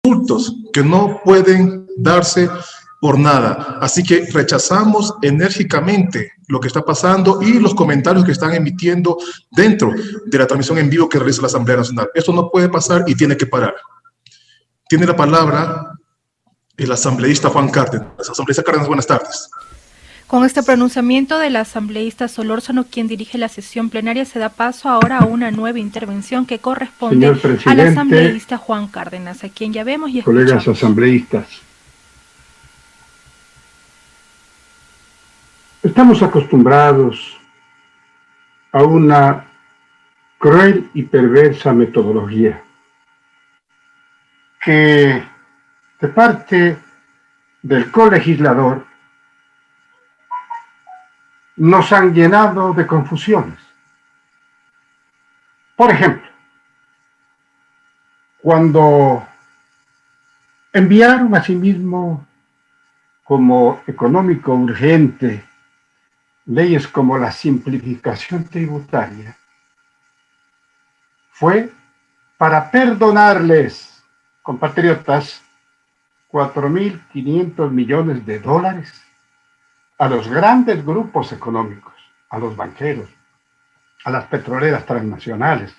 insultos que no pueden darse por nada. Así que rechazamos enérgicamente lo que está pasando y los comentarios que están emitiendo dentro de la transmisión en vivo que realiza la Asamblea Nacional. Esto no puede pasar y tiene que parar. Tiene la palabra el asambleísta Juan Cárdenas. Asambleísta Cárdenas, buenas tardes. Con este pronunciamiento del asambleísta Solórzano, quien dirige la sesión plenaria, se da paso ahora a una nueva intervención que corresponde al asambleísta Juan Cárdenas, a quien ya vemos y escuchamos. Colegas asambleístas, estamos acostumbrados a una cruel y perversa metodología que de parte del colegislador nos han llenado de confusiones. Por ejemplo, cuando enviaron a sí mismo como económico urgente leyes como la simplificación tributaria, fue para perdonarles, compatriotas, 4.500 millones de dólares a los grandes grupos económicos, a los banqueros, a las petroleras transnacionales,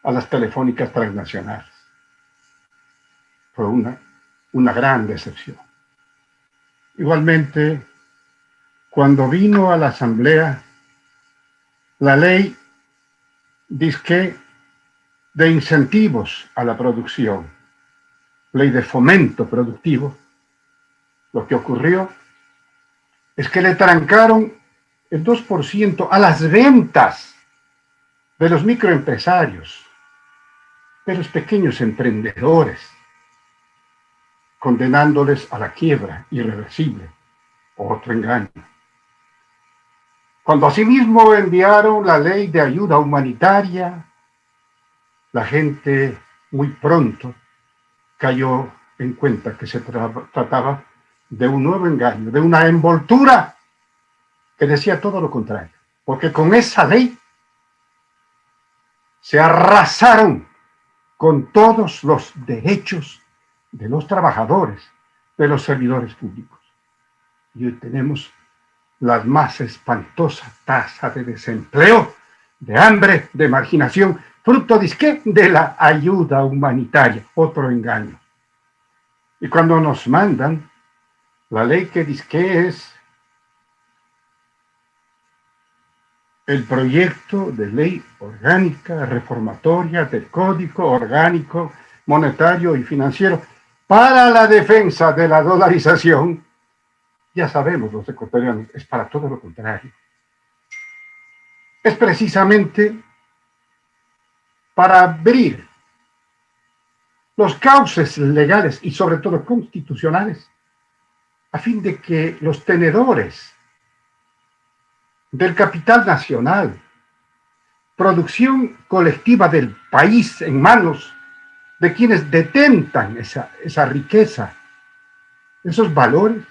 a las telefónicas transnacionales. Fue una gran decepción. Igualmente, cuando vino a la Asamblea la ley dizque de incentivos a la producción, ley de fomento productivo, lo que ocurrió es que le trancaron el 2% a las ventas de los microempresarios, de los pequeños emprendedores, condenándoles a la quiebra irreversible. Otro engaño. Cuando asimismo enviaron la ley de ayuda humanitaria, la gente muy pronto cayó en cuenta que se trataba de un nuevo engaño, de una envoltura que decía todo lo contrario, porque con esa ley se arrasaron con todos los derechos de los trabajadores, de los servidores públicos. Y hoy tenemos la más espantosa tasa de desempleo, de hambre, de marginación, fruto de la ayuda humanitaria, otro engaño. Y cuando nos mandan la ley que es el proyecto de ley orgánica reformatoria del Código Orgánico Monetario y Financiero para la defensa de la dolarización, ya sabemos los ecuatorianos, es para todo lo contrario. Es precisamente para abrir los cauces legales y sobre todo constitucionales a fin de que los tenedores del capital nacional, producción colectiva del país en manos de quienes detentan esa riqueza, esos valores,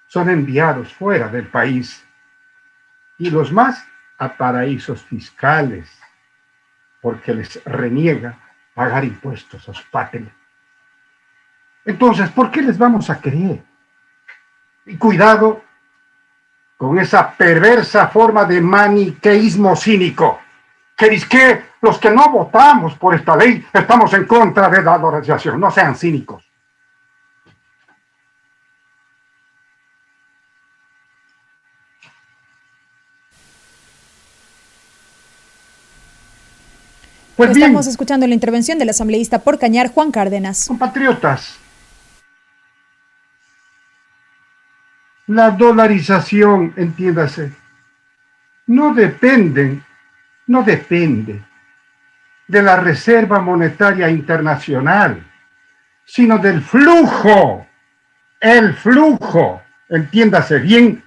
son enviados fuera del país y los más a paraísos fiscales, porque les reniega pagar impuestos a su patria. Entonces, ¿por qué les vamos a creer? Y cuidado con esa perversa forma de maniqueísmo cínico, que dice que los que no votamos por esta ley estamos en contra de la dolarización. No sean cínicos. Pues estamos escuchando la intervención del asambleísta por Cañar, Juan Cárdenas. Compatriotas, la dolarización, entiéndase, no depende de la Reserva Monetaria Internacional, sino del flujo, entiéndase bien,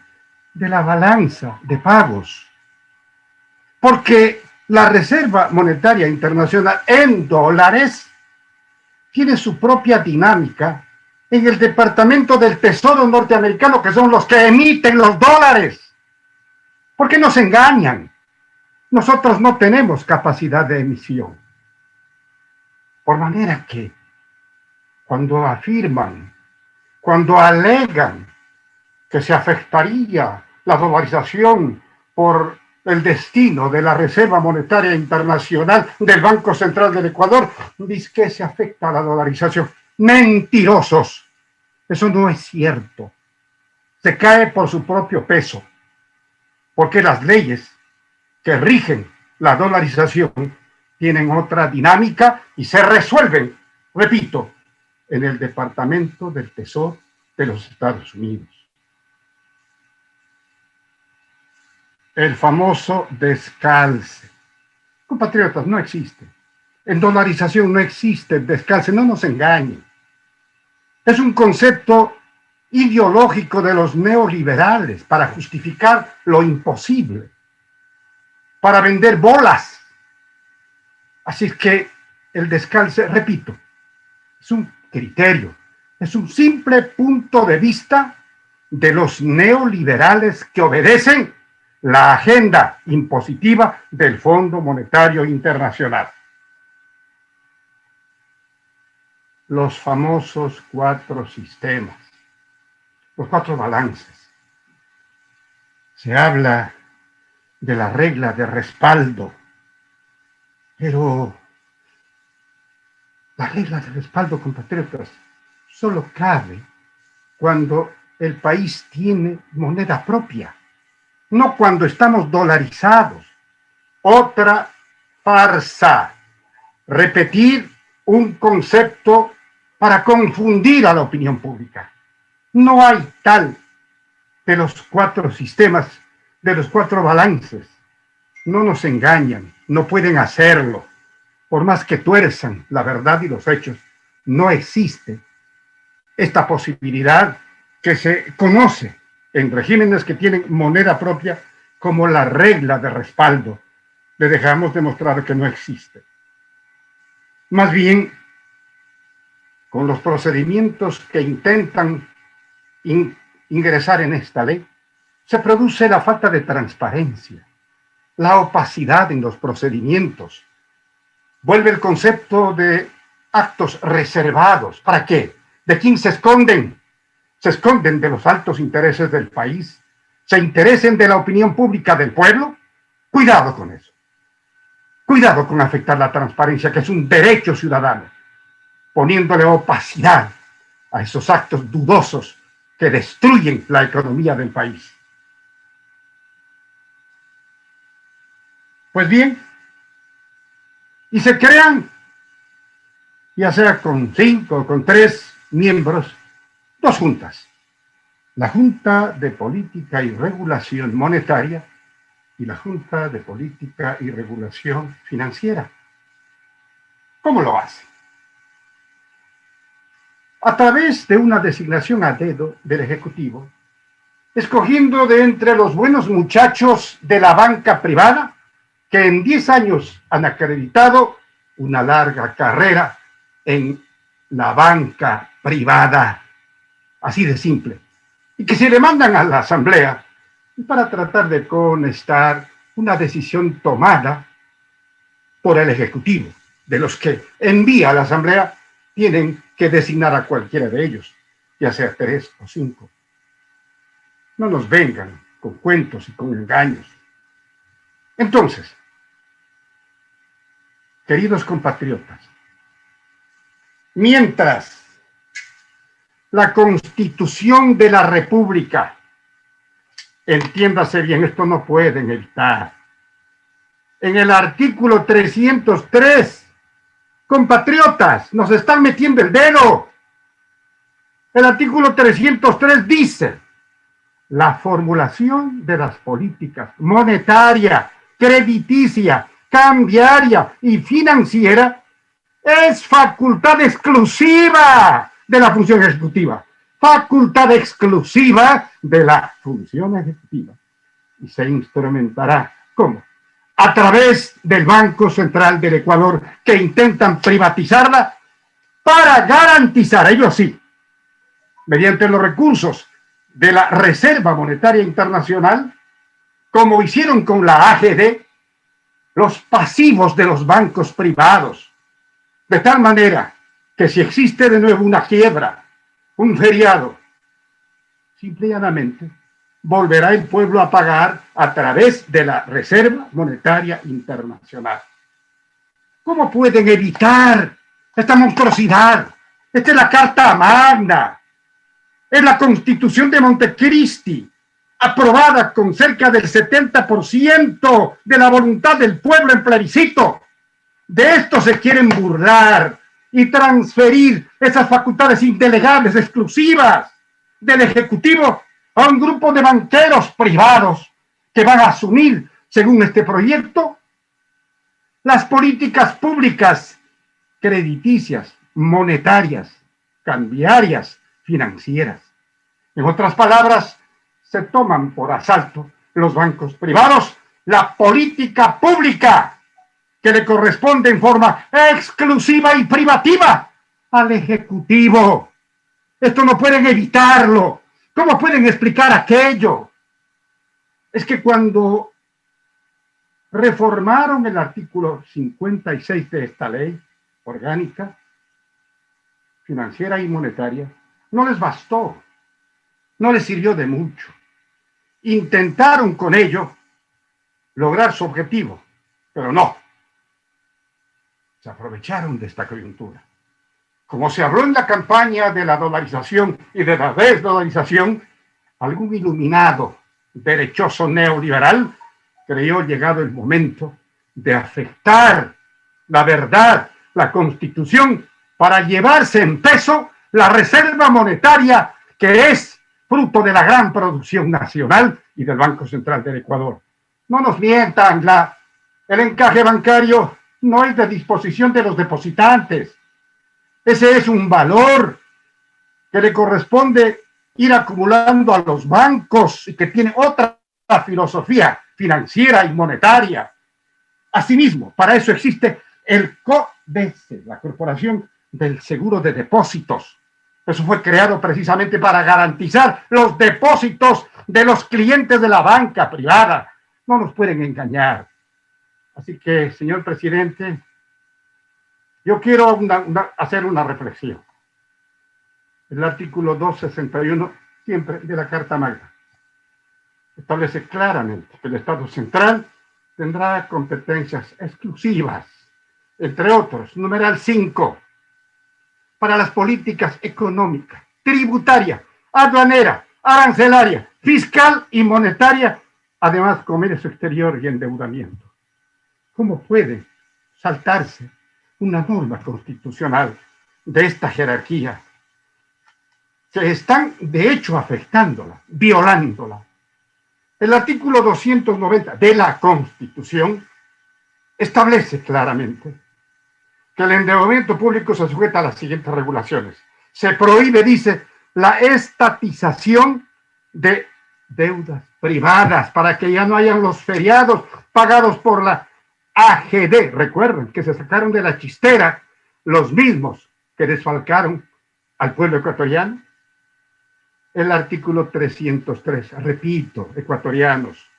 de la balanza de pagos. Porque la Reserva Monetaria Internacional en dólares tiene su propia dinámica en el Departamento del Tesoro norteamericano, que son los que emiten los dólares. ¿Por qué nos engañan? Nosotros no tenemos capacidad de emisión. Por manera que cuando afirman, cuando alegan que se afectaría la dolarización por el destino de la Reserva Monetaria Internacional del Banco Central del Ecuador, dice que se afecta a la dolarización. Mentirosos. Eso no es cierto. Se cae por su propio peso, porque las leyes que rigen la dolarización tienen otra dinámica y se resuelven, repito, en el Departamento del Tesoro de los Estados Unidos. El famoso descalce. Compatriotas, no existe. En dolarización no existe descalce, no nos engañen. Es un concepto ideológico de los neoliberales para justificar lo imposible, para vender bolas. Así es que el descalce, repito, es un criterio, es un simple punto de vista de los neoliberales que obedecen la agenda impositiva del Fondo Monetario Internacional. Los famosos 4 sistemas, los 4 balances. Se habla de la regla de respaldo, pero la regla de respaldo, compatriotas, solo cabe cuando el país tiene moneda propia, no cuando estamos dolarizados. Otra farsa. Repetir un concepto para confundir a la opinión pública. No hay tal de los 4 sistemas, de los 4 balances. No nos engañan, no pueden hacerlo. Por más que tuerzan la verdad y los hechos, no existe esta posibilidad que se conoce en regímenes que tienen moneda propia como la regla de respaldo. Le dejamos demostrado que no existe. Más bien, con los procedimientos que intentan ingresar en esta ley, se produce la falta de transparencia, la opacidad en los procedimientos. Vuelve el concepto de actos reservados. ¿Para qué? ¿De quién se esconden? Se esconden de los altos intereses del país, se interesen de la opinión pública del pueblo. Cuidado con eso. Cuidado con afectar la transparencia, que es un derecho ciudadano, poniéndole opacidad a esos actos dudosos que destruyen la economía del país. Pues bien, y se crean, ya sea con 5 o con 3 miembros, 2 juntas. La Junta de Política y Regulación Monetaria y la Junta de Política y Regulación Financiera. ¿Cómo lo hace? A través de una designación a dedo del Ejecutivo, escogiendo de entre los buenos muchachos de la banca privada, que en 10 años han acreditado una larga carrera en la banca privada, así de simple, y que se le mandan a la Asamblea para tratar de conestar una decisión tomada por el Ejecutivo. De los que envía a la Asamblea, tienen que designar a cualquiera de ellos, ya sea 3 o 5. No nos vengan con cuentos y con engaños. Entonces, queridos compatriotas, mientras la Constitución de la República, entiéndase bien, esto no pueden evitar, en el artículo 303, compatriotas, nos están metiendo el dedo. El artículo 303 dice: la formulación de las políticas monetaria, crediticia, cambiaria y financiera es facultad exclusiva de la función ejecutiva. Facultad exclusiva de la función ejecutiva. Y se instrumentará, ¿cómo? A través del Banco Central del Ecuador, que intentan privatizarla para garantizar, ellos sí, mediante los recursos de la Reserva Monetaria Internacional, como hicieron con la AGD, los pasivos de los bancos privados, de tal manera que si existe de nuevo una quiebra, un feriado, simple y llanamente volverá el pueblo a pagar a través de la Reserva Monetaria Internacional. ¿Cómo pueden evitar esta monstruosidad? Esta es la Carta Magna, es la Constitución de Montecristi, aprobada con cerca del 70% de la voluntad del pueblo en plebiscito. De esto se quieren burlar y transferir esas facultades indelegables, exclusivas del Ejecutivo a un grupo de banqueros privados que van a asumir, según este proyecto, las políticas públicas crediticias, monetarias, cambiarias, financieras. En otras palabras, se toman por asalto los bancos privados la política pública que le corresponde en forma exclusiva y privativa al Ejecutivo. Esto no pueden evitarlo. ¿Cómo pueden explicar aquello? Es que cuando reformaron el artículo 56 de esta ley orgánica, financiera y monetaria, no les bastó, no les sirvió de mucho. Intentaron con ello lograr su objetivo, pero no. Se aprovecharon de esta coyuntura. Como se habló en la campaña de la dolarización y de la desdolarización, algún iluminado derechoso neoliberal creyó llegado el momento de afectar la verdad, la Constitución, para llevarse en peso la reserva monetaria que es fruto de la gran producción nacional y del Banco Central del Ecuador. No nos mientan, el encaje bancario no es de disposición de los depositantes. Ese es un valor que le corresponde ir acumulando a los bancos y que tiene otra filosofía financiera y monetaria. Asimismo, para eso existe el CODECE, la Corporación del Seguro de Depósitos. Eso fue creado precisamente para garantizar los depósitos de los clientes de la banca privada. No nos pueden engañar. Así que, señor presidente, yo quiero hacer una reflexión. El artículo 261, siempre de la Carta Magna, establece claramente que el Estado central tendrá competencias exclusivas, entre otros, numeral 5, para las políticas económicas, tributaria, aduanera, arancelaria, fiscal y monetaria, además comercio exterior y endeudamiento. ¿Cómo puede saltarse una norma constitucional de esta jerarquía? Se están, de hecho, afectándola, violándola. El artículo 290 de la Constitución establece claramente que el endeudamiento público se sujeta a las siguientes regulaciones. Se prohíbe, dice, la estatización de deudas privadas para que ya no hayan los feriados pagados por la AGD. Recuerden que se sacaron de la chistera los mismos que desfalcaron al pueblo ecuatoriano. El artículo 303, repito, ecuatorianos,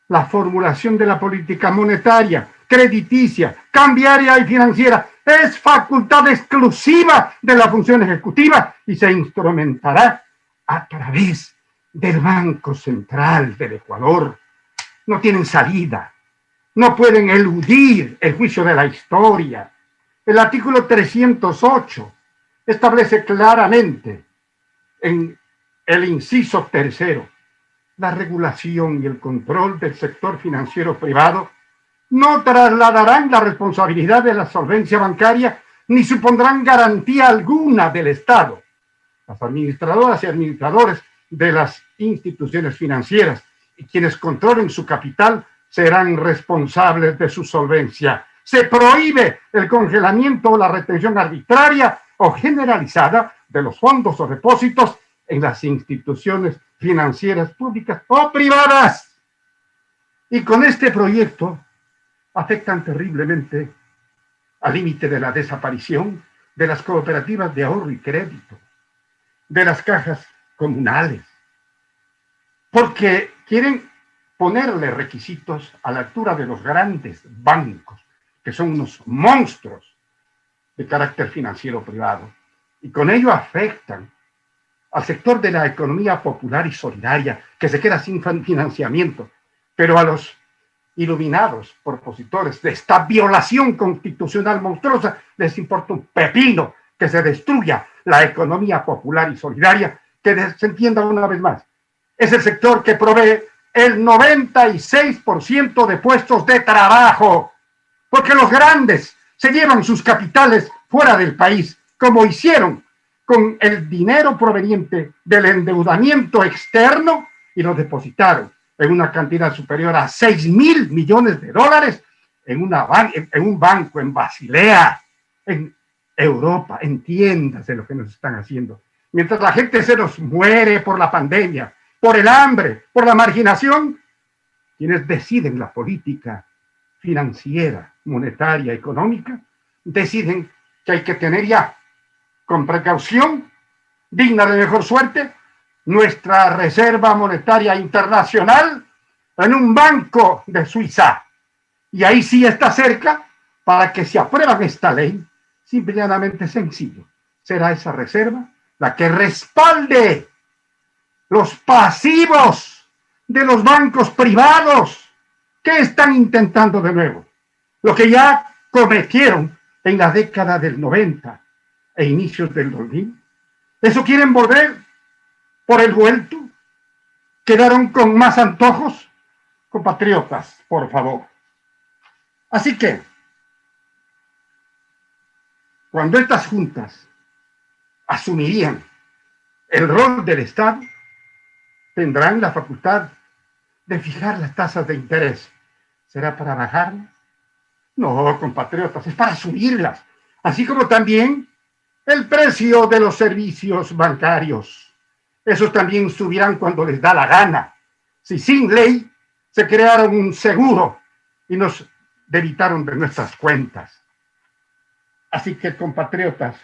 la formulación de la política monetaria, crediticia, cambiaria y financiera es facultad exclusiva de la función ejecutiva y se instrumentará a través del Banco Central del Ecuador. No tienen salida, no pueden eludir el juicio de la historia. El artículo 308 establece claramente en el inciso tercero, la regulación y el control del sector financiero privado no trasladarán la responsabilidad de la solvencia bancaria ni supondrán garantía alguna del Estado. Las administradoras y administradores de las instituciones financieras y quienes controlen su capital serán responsables de su solvencia. Se prohíbe el congelamiento o la retención arbitraria o generalizada de los fondos o depósitos en las instituciones financieras públicas o privadas. Y con este proyecto afectan terriblemente al límite de la desaparición de las cooperativas de ahorro y crédito, de las cajas comunales, porque quieren ponerle requisitos a la altura de los grandes bancos, que son unos monstruos de carácter financiero privado. Y con ello afectan al sector de la economía popular y solidaria, que se queda sin financiamiento, pero a los iluminados propositores de esta violación constitucional monstruosa les importa un pepino que se destruya la economía popular y solidaria, que se entienda una vez más. Es el sector que provee el 96% de puestos de trabajo, porque los grandes se llevan sus capitales fuera del país, como hicieron con el dinero proveniente del endeudamiento externo y lo depositaron en una cantidad superior a $6,000 millones en un banco en Basilea, en Europa. Entiéndase lo que nos están haciendo. Mientras la gente se nos muere por la pandemia, por el hambre, por la marginación, quienes deciden la política financiera, monetaria, económica, deciden que hay que tener ya, con precaución, digna de mejor suerte, nuestra reserva monetaria internacional en un banco de Suiza. Y ahí sí está cerca para que se apruebe esta ley. Simple y llanamente sencillo. Será esa reserva la que respalde los pasivos de los bancos privados. ¿Qué están intentando de nuevo? Lo que ya cometieron en la década del 90 e inicios del 2000. ¿Eso quieren volver por el vuelto? ¿Quedaron con más antojos? Compatriotas, por favor. Así que, cuando estas juntas asumirían el rol del Estado, tendrán la facultad de fijar las tasas de interés. ¿Será para bajarlas? No, compatriotas, es para subirlas. Así como también el precio de los servicios bancarios. Esos también subirán cuando les da la gana. Si sin ley se crearon un seguro y nos debitaron de nuestras cuentas. Así que, compatriotas,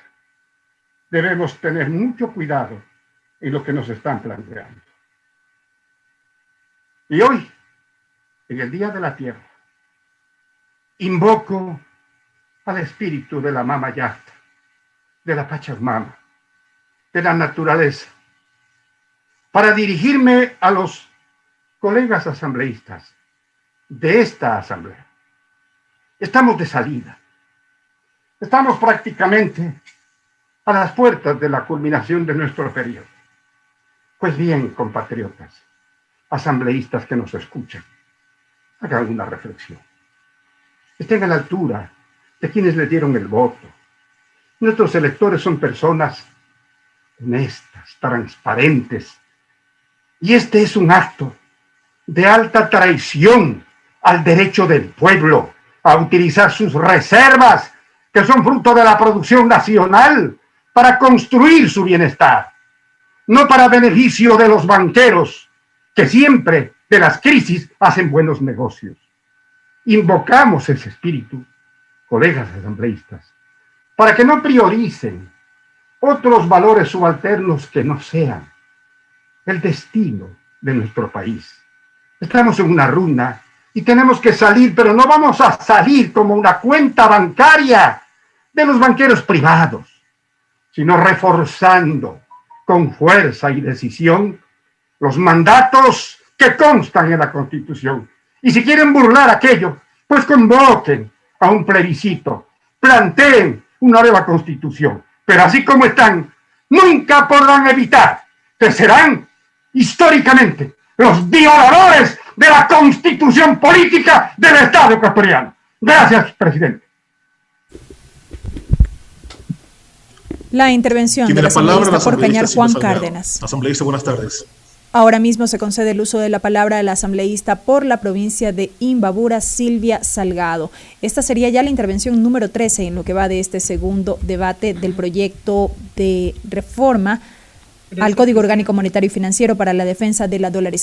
debemos tener mucho cuidado en lo que nos están planteando. Y hoy, en el Día de la Tierra, invoco al espíritu de la Mama Yasta, de la Pachamama, de la naturaleza, para dirigirme a los colegas asambleístas de esta asamblea. Estamos de salida. Estamos prácticamente a las puertas de la culminación de nuestro periodo. Pues bien, compatriotas, asambleístas que nos escuchan, hagan una reflexión. Estén a la altura de quienes les dieron el voto. Nuestros electores son personas honestas, transparentes, y este es un acto de alta traición al derecho del pueblo a utilizar sus reservas, que son fruto de la producción nacional, para construir su bienestar, no para beneficio de los banqueros, que siempre de las crisis hacen buenos negocios. Invocamos ese espíritu, colegas asambleístas, para que no prioricen otros valores subalternos que no sean el destino de nuestro país. Estamos en una ruina y tenemos que salir, pero no vamos a salir como una cuenta bancaria de los banqueros privados, sino reforzando con fuerza y decisión los mandatos que constan en la Constitución. Y si quieren burlar aquello, pues convoquen a un plebiscito, planteen una nueva Constitución, pero así como están, nunca podrán evitar que serán históricamente los violadores de la Constitución política del Estado ecuatoriano. Gracias, presidente. La intervención del asambleísta por Cañar, Juan Cárdenas. Asambleísta, buenas tardes. Ahora mismo se concede el uso de la palabra a la asambleísta por la provincia de Imbabura, Silvia Salgado. Esta sería ya la intervención número 13 en lo que va de este segundo debate del proyecto de reforma al Código Orgánico Monetario y Financiero para la defensa de la dolarización.